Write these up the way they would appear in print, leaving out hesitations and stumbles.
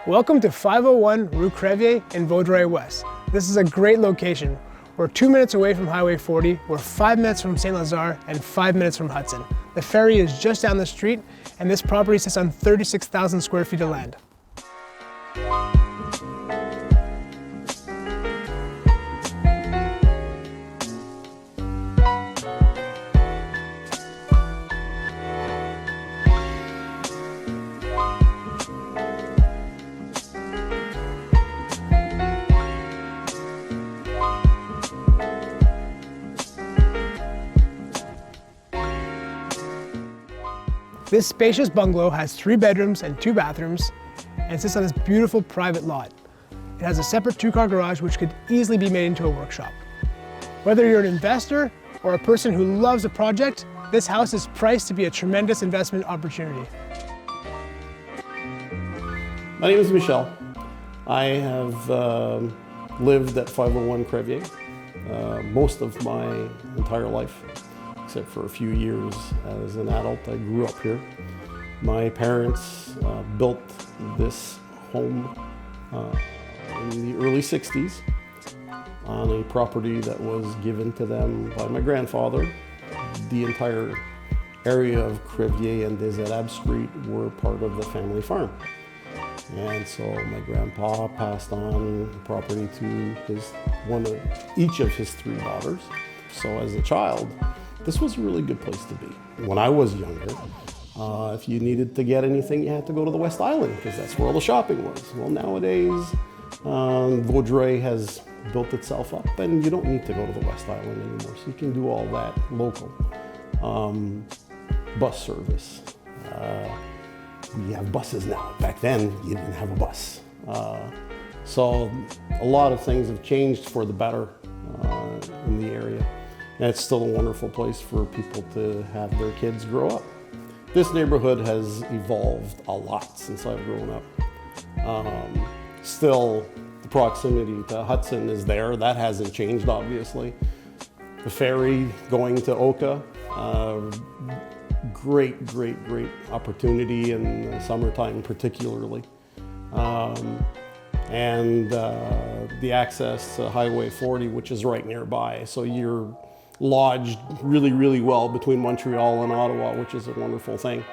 Welcome to 501 Rue Crevier in Vaudreuil West. This is a great location. We're 2 minutes away from Highway 40, we're 5 minutes from Saint-Lazare, and 5 minutes from Hudson. The ferry is just down the street, and this property sits on 36,000 square feet of land. This spacious bungalow has 3 bedrooms and 2 bathrooms and sits on this beautiful private lot. It has a separate 2-car garage which could easily be made into a workshop. Whether you're an investor or a person who loves a project, this house is priced to be a tremendous investment opportunity. My name is Michel. I have lived at 501 Crevier most of my entire life, except for a few years as an adult. I grew up here. My parents built this home in the early 60s on a property that was given to them by my grandfather. The entire area of Crevier and des Arabes Street were part of the family farm. And so my grandpa passed on the property to each of his 3 daughters. So as a child, this was a really good place to be. When I was younger, if you needed to get anything, you had to go to the West Island because that's where all the shopping was. Well, nowadays, Vaudreuil has built itself up and you don't need to go to the West Island anymore. So you can do all that local. Bus service. We have buses now. Back then, you didn't have a bus. So a lot of things have changed for the better in the area. And it's still a wonderful place for people to have their kids grow up. This neighborhood has evolved a lot since I've grown up. Still, the proximity to Hudson is there. That hasn't changed, obviously. The ferry going to Oka, great opportunity in the summertime particularly. And the access to Highway 40, which is right nearby. So you're lodged really well between Montreal and Ottawa, which is a wonderful thing.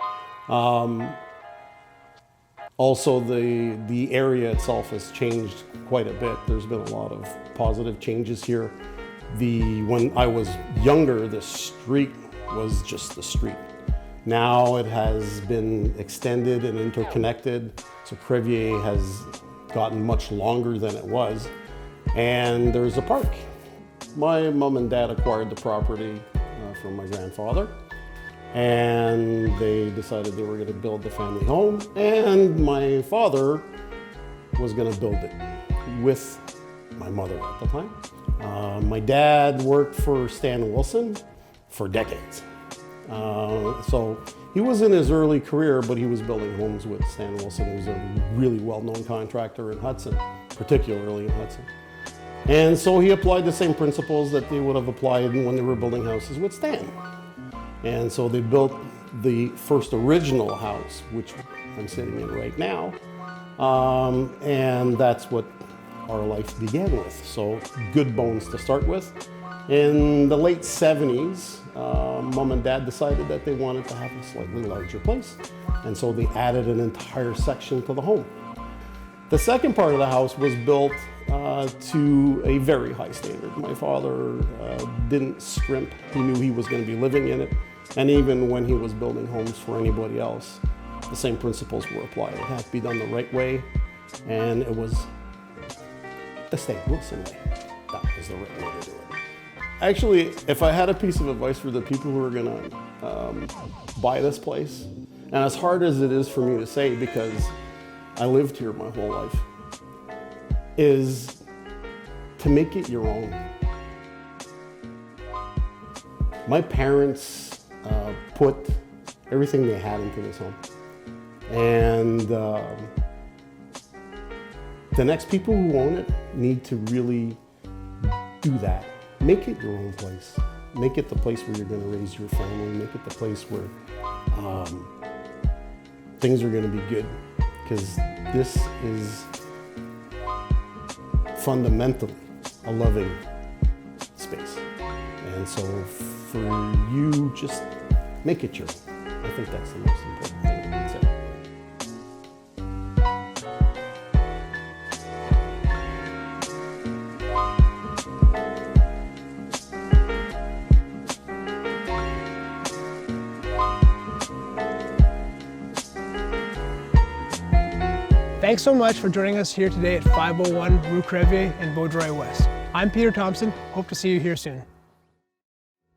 Also, the area itself has changed quite a bit. There's been a lot of positive changes here. When I was younger, the street was just the street. Now it has been extended and interconnected. So Crevier has gotten much longer than it was. And there's a park. My mom and dad acquired the property from my grandfather, and they decided they were going to build the family home, and my father was going to build it with my mother at the time. My dad worked for Stan Wilson for decades. So he was in his early career, but he was building homes with Stan Wilson, who's a really well-known contractor in Hudson, particularly in Hudson. And so he applied the same principles that they would have applied when they were building houses with Stan. And so they built the first original house, which I'm sitting in right now. And that's what our life began with. So good bones to start with. In the late 70s, Mom and Dad decided that they wanted to have a slightly larger place. And so they added an entire section to the home. The second part of the house was built to a very high standard. My father didn't scrimp. He knew he was going to be living in it. And even when he was building homes for anybody else, the same principles were applied. It had to be done the right way, and it was the Stan Wilson way. That was the right way to do it. Actually, if I had a piece of advice for the people who are going to buy this place, and as hard as it is for me to say because I lived here my whole life, is to make it your own. My parents put everything they had into this home. And the next people who own it need to really do that. Make it your own place. Make it the place where you're going to raise your family. Make it the place where things are going to be good. Because This is fundamentally a loving space. And so for you, just make it your own. I think that's the most important thing you can say. Thanks so much for joining us here today at 501 Rue Crevier in Vaudreuil West. I'm Peter Thompson. Hope to see you here soon.